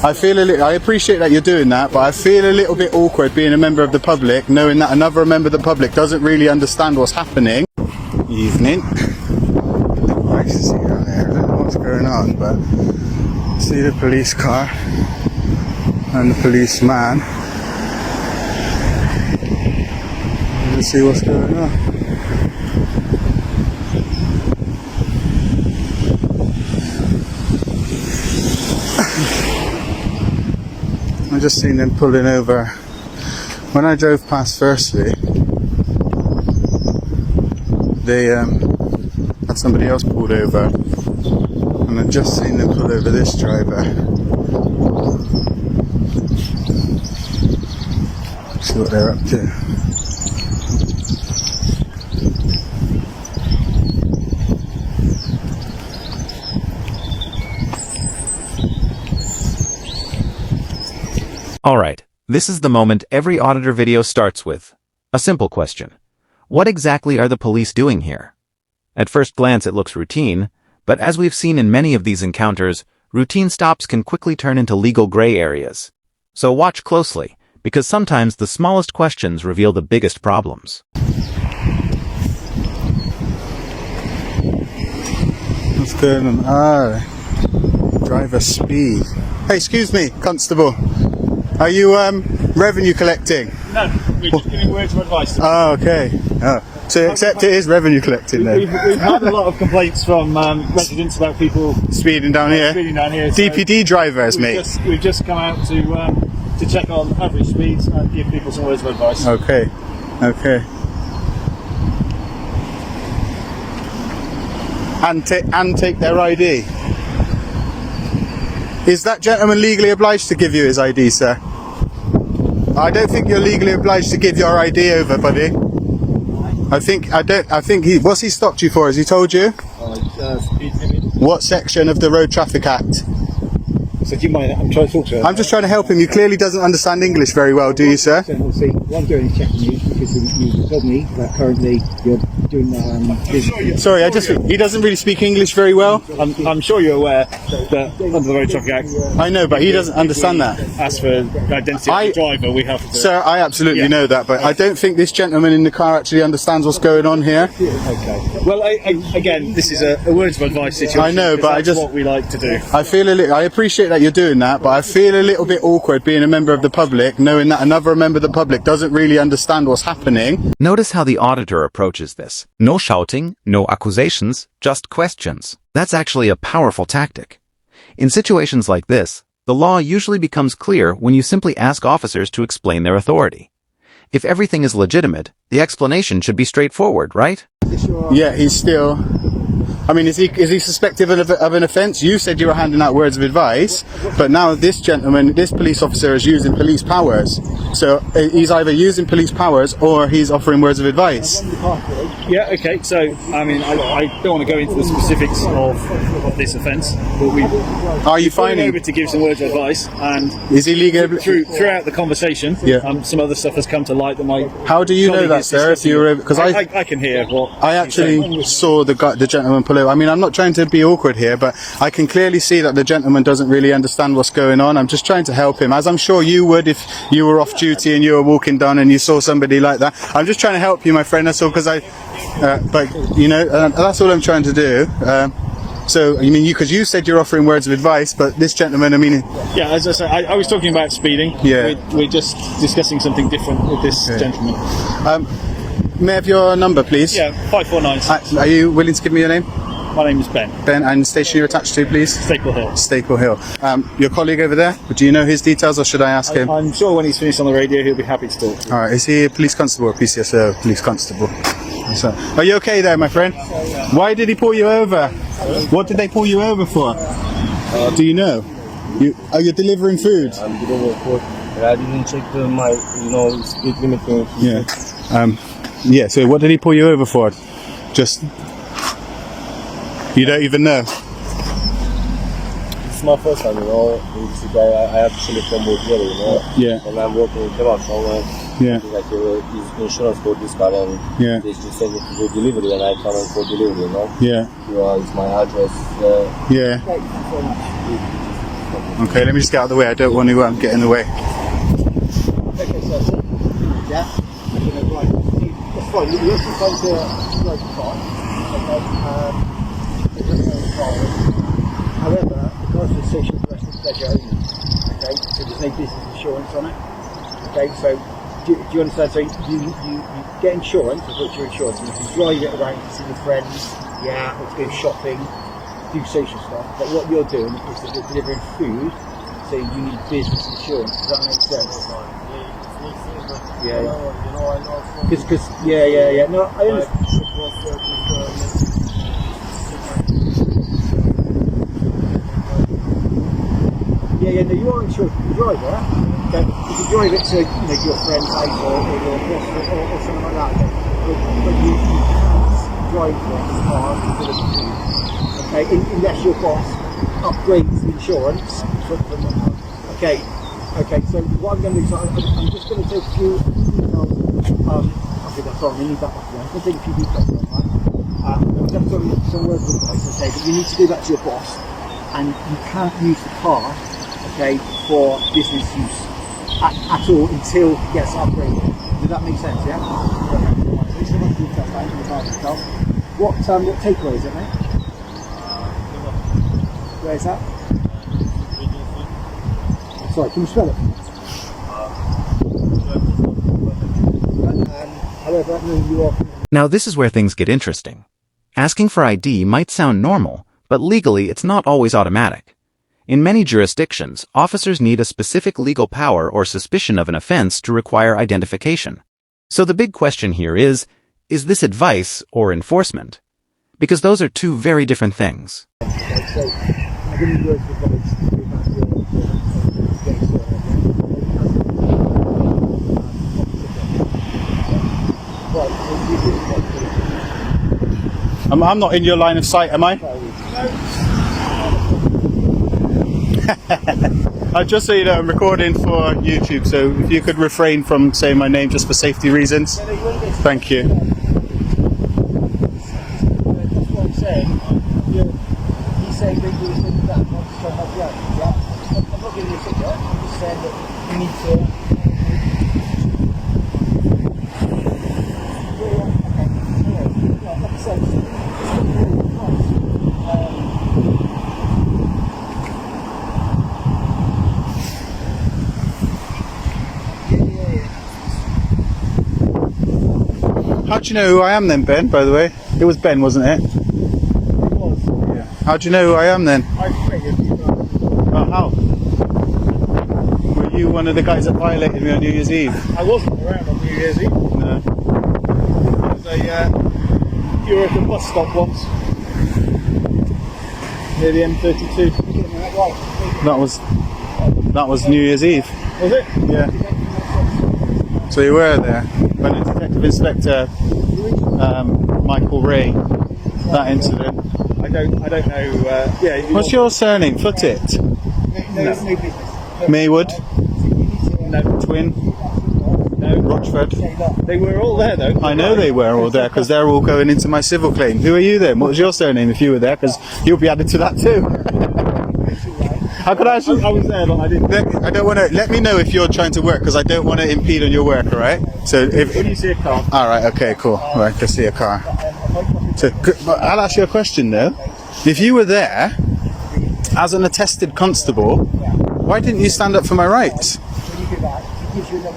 I appreciate that you're doing that, but I feel a little bit awkward being a member of the public, knowing that another member of the public doesn't really understand what's happening. Evening. Nice to see down there. I don't know what's going on, but see the police car and the policeman. Let's see what's going on. I just seen them pulling over. When I drove past firstly, they had somebody else pulled over, and I've just seen them pull over this driver. See what they're up to. Alright, this is the moment every auditor video starts with. A simple question. What exactly are the police doing here? At first glance it looks routine, but as we've seen in many of these encounters, routine stops can quickly turn into legal gray areas. So watch closely, because sometimes the smallest questions reveal the biggest problems. What's going on? Driver speed. Hey, excuse me, constable. Are you revenue collecting? No, we're just giving words of advice. Oh, okay. Oh. So except it is revenue collecting then? We've had a lot of complaints from residents about people Speeding down here? speeding down here. So DPD drivers, mate. we've just come out to check on average speeds and give people some words of advice. Okay. Okay. And take their ID. Is that gentleman legally obliged to give you his ID, sir? I don't think you're legally obliged to give your ID over, buddy. What's he stopped you for? Has he told you? What section of the Road Traffic Act? So do you mind? I'm trying to talk to her. I'm just trying to help him. You clearly doesn't understand English very well, do you, sir? Obviously, what I'm doing is checking you because you told me that currently you're doing Sorry, he doesn't really speak English very well. I'm sure you're aware that under the Road Traffic Act, I know, but he doesn't understand that. as for the identity of the driver, we have to. Sir, I absolutely know that, but I don't think this gentleman in the car actually understands what's going on here. Okay. Well, again, this is a words of advice situation. I know, but that's what we like to do. I appreciate that you're doing that, but I feel a little bit awkward being a member of the public, knowing that another member of the public doesn't really understand what's happening. Notice how the auditor approaches this. No shouting, no accusations, just questions. That's actually a powerful tactic. In situations like this, the law usually becomes clear when you simply ask officers to explain their authority. If everything is legitimate, the explanation should be straightforward, right? Yeah, he's still... I mean, is he suspected of an offence? You said you were handing out words of advice, but now this gentleman, this police officer is using police powers. So he's either using police powers or he's offering words of advice. Yeah, okay, so, I mean, I don't want to go into the specifics of this offence, but Are you we've gone finding... over to give some words of advice, and Is he legal? throughout the conversation, some other stuff has come to light that might... How do you know that, sir? If you were... Because I can hear what... I actually saw the gentleman pull over. I mean, I'm not trying to be awkward here, but I can clearly see that the gentleman doesn't really understand what's going on. I'm just trying to help him, as I'm sure you would if you were off duty and you were walking down and you saw somebody like that. I'm just trying to help you, my friend. That's all, because but you know, that's all I'm trying to do. So, I mean, because you said you're offering words of advice, but this gentleman, I mean... Yeah, as I said, I was talking about speeding. Yeah. We're just discussing something different with this gentleman. May I have your number, please? Yeah, 549. Are you willing to give me your name? My name is Ben. Ben, and station you're attached to, please? Staple Hill. Staple Hill. Your colleague over there, do you know his details, or should I ask him? I'm sure when he's finished on the radio, he'll be happy to talk to you. Alright, is he a police constable or PCSO police constable? So, are you okay there, my friend? Why did he pull you over? What did they pull you over for? Do you know? You're delivering food? I'm delivering food. I didn't check my speed limit. Yeah. Yeah, so what did he pull you over for? Just... You don't even know? It's my first time, This guy, I actually from Bulgaria, Yeah. And I'm working with Kebab, so Yeah. like his insurance for this car, and Yeah. they just send me to do delivery, and I come in for delivery, Yeah. It's my address. Yeah. Okay, let me just get out of the way. I don't want to get in the way. Okay, so that's it. Yeah. I'm gonna drive. That's fine. You're actually trying to drive the car. Okay. It doesn't own the car. However, the car's for social rest and pleasure only. Okay. So there's no business insurance on it. Okay. So do you understand? So you get insurance. I've got your insurance, and you can drive it around to see your friends. Yeah. Or to go shopping. Do social stuff, but what you're doing is that you're delivering food, so you need business insurance. Does that make sense? Yeah. Because yeah. No, I understand. Yeah. No, you are insured. You drive it. Okay. You can drive it to your friend's house or your boss or something like that. But you can't drive the car to deliver food. Okay, unless your boss upgrades the insurance. Okay, so what I'm going to do is I'm just going to take a few details. Okay, that's all. I need that back again. I'm going to take a few details on that. I'm going to do some words with advice, okay, but you need to do that to your boss, and you can't use the car, okay, for business use at all until it gets upgraded. Does that make sense? Yeah. Okay. So these are the details. What takeaway is it, mate? Where is that? Sorry, can you spell it? However, you are... Now this is where things get interesting. Asking for ID might sound normal, but legally it's not always automatic. In many jurisdictions, officers need a specific legal power or suspicion of an offense to require identification. So the big question here is this advice or enforcement? Because those are two very different things. I'm not in your line of sight, am I? Just so you know, I'm recording for YouTube, so if you could refrain from saying my name just for safety reasons. Thank you. That's what I'm saying. He's saying that you were saying that. I'm just trying to help you out. Yeah? I'm not giving you a ticket. I'm just saying that you need to... Like I said, it's really nice. How do you know who I am then, Ben, by the way? It was Ben, wasn't it? It was. Yeah. How do you know who I am then? I figured you were. Oh, how? Were you one of the guys that violated me on New Year's Eve? I wasn't around on New Year's Eve. No. You were at the bus stop once. Near the M32. That was New Year's Eve. Was it? Yeah. So you were there when the Detective Inspector Michael Ray, that incident. I don't know. What's your surname? Foot it. No business. Maywood. No. Twin. No. Rochford. They were all there though. I know they were all there because they're all going into my civil claim. Who are you then? What was your surname if you were there? Because you'll be added to that too. How could I actually? I was there, but I didn't. I don't want to. Let me know if you're trying to work because I don't want to impede on your work. All right. So if When you see a car. all right, okay, cool. All right, let's see a car. So, but I'll ask you a question though. If you were there as an attested constable, why didn't you stand up for my rights? When you go back, it gives you another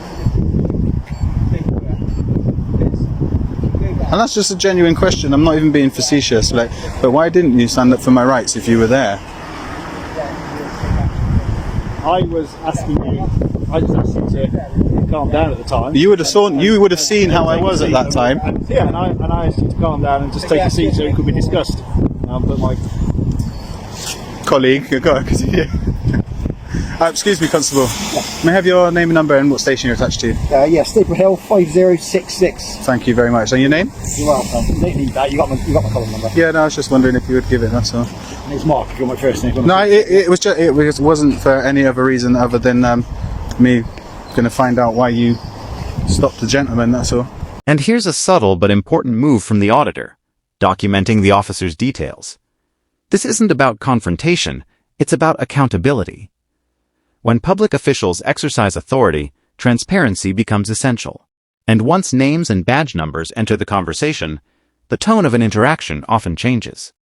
And that's just a genuine question. I'm not even being facetious. Like, but why didn't you stand up for my rights if you were there? I was asking you to calm down at the time. You would have saw. You would have seen how I was at that time. And I asked you to calm down and just take a seat so it could be discussed. But my Colleague, go on. Excuse me, Constable. May I have your name and number and what station you're attached to? Yeah, Staple Hill 5066. Thank you very much. And your name? You're welcome. You don't need that. You got my column number. Yeah, no, I was just wondering if you would give it. That's all. It's Mark. If you're my first name. No, it was just. It wasn't for any other reason other than me going to find out why you stopped the gentleman. That's all. And here's a subtle but important move from the auditor, documenting the officer's details. This isn't about confrontation, it's about accountability. When public officials exercise authority, transparency becomes essential. And once names and badge numbers enter the conversation, the tone of an interaction often changes.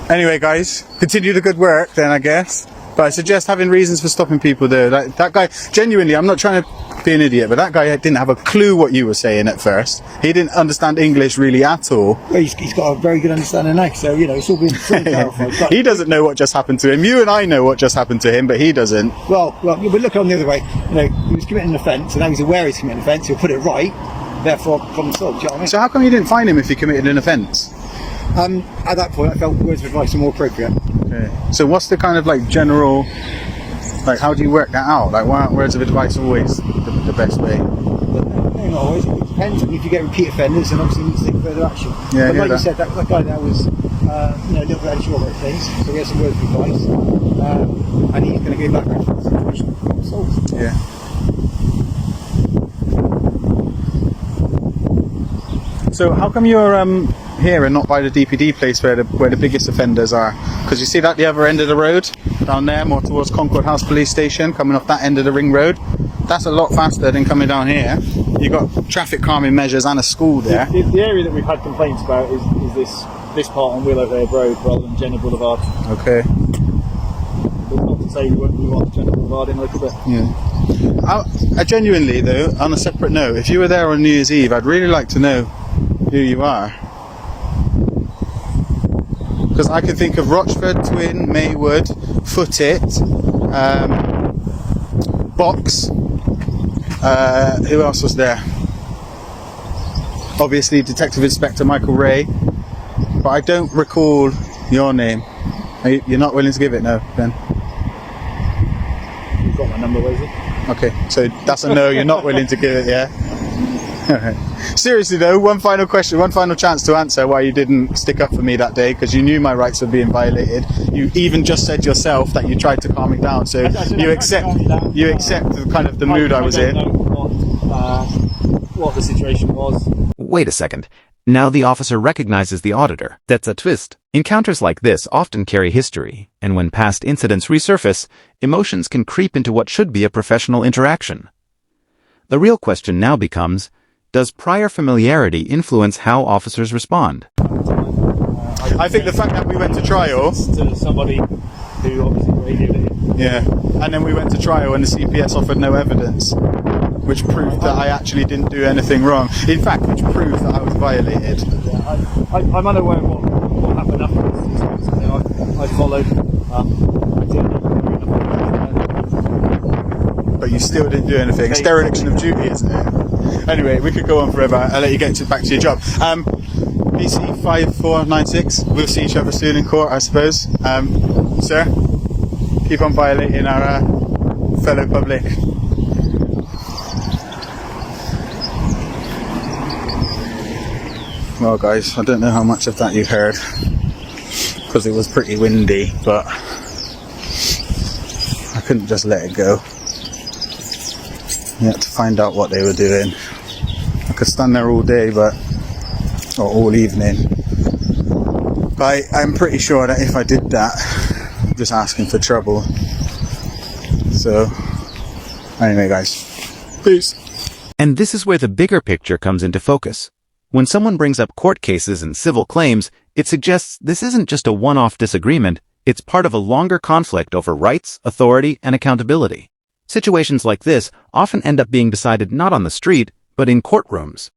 Anyway, guys, continue the good work then, I guess. But I suggest having reasons for stopping people there. Like, that guy, genuinely, I'm not trying to be an idiot, but that guy didn't have a clue what you were saying at first. He didn't understand English really at all. Well, he's got a very good understanding now, so, you know, it's all been clarified. But, He doesn't know what just happened to him. You and I know what just happened to him, but he doesn't. well, but look on the other way. You know, he was committing an offence, and now he's aware he's committing an offence, he'll put it right, therefore, problem solved. Do you know what I mean? So how come you didn't fine him if he committed an offence? At that point, I felt words of advice were more appropriate. Okay. So what's the kind of like general, like how do you work that out? Like why aren't words of advice always the best way? No, not always. It depends. I mean, if you get repeat offenders, then obviously you need to take further action. Yeah, but like that. you said, that guy there was, you know, a little bit unsure about things, so he has some words of advice, and he's going to go back into the situation. Problem solved. Yeah. So how come you're here and not by the DPD place where the biggest offenders are? Because you see that the other end of the road down there, more towards Concord House Police Station, coming off that end of the ring road. That's a lot faster than coming down here. You got traffic calming measures and a school there. The area that we've had complaints about is this part on Willowhead Road rather than Jenner Boulevard. Okay. But not to say we want Jenner Boulevard in a little bit. Yeah. I genuinely though, on a separate note, if you were there on New Year's Eve, I'd really like to know who you are. Because I can think of Rochford, Twin, Maywood, Footit, Box. Who else was there? Obviously Detective Inspector Michael Ray. But I don't recall your name. You're not willing to give it, no, Ben? You've got my number, where is it? Okay, so that's a no, you're not willing to give it, yeah? Alright. Seriously though, one final question, one final chance to answer why you didn't stick up for me that day, because you knew my rights were being violated. You even just said yourself that you tried to calm me down, so you accept the kind of the mood I was in. I don't know what the situation was. Wait a second. Now the officer recognizes the auditor. That's a twist. Encounters like this often carry history, and when past incidents resurface, emotions can creep into what should be a professional interaction. The real question now becomes, does prior familiarity influence how officers respond? I think the fact that we went to trial, To somebody who obviously radioed it. yeah, and then we went to trial and the CPS offered no evidence, which proved that I actually didn't do anything wrong. In fact, which proved that I was violated. I'm unaware of what happened afterwards. It's something I followed. But you still didn't do anything. It's dereliction of duty, isn't it? Anyway, we could go on forever. I'll let you get back to your job. BC 5496. We'll see each other soon in court, I suppose. Sir, keep on violating our fellow public. Well, guys, I don't know how much of that you heard because it was pretty windy, but I couldn't just let it go. You had to find out what they were doing. I could stand there all day, or all evening. But I'm pretty sure that if I did that, I'm just asking for trouble. So, anyway, guys, peace. And this is where the bigger picture comes into focus. When someone brings up court cases and civil claims, it suggests this isn't just a one-off disagreement, it's part of a longer conflict over rights, authority, and accountability. Situations like this often end up being decided not on the street, but in courtrooms.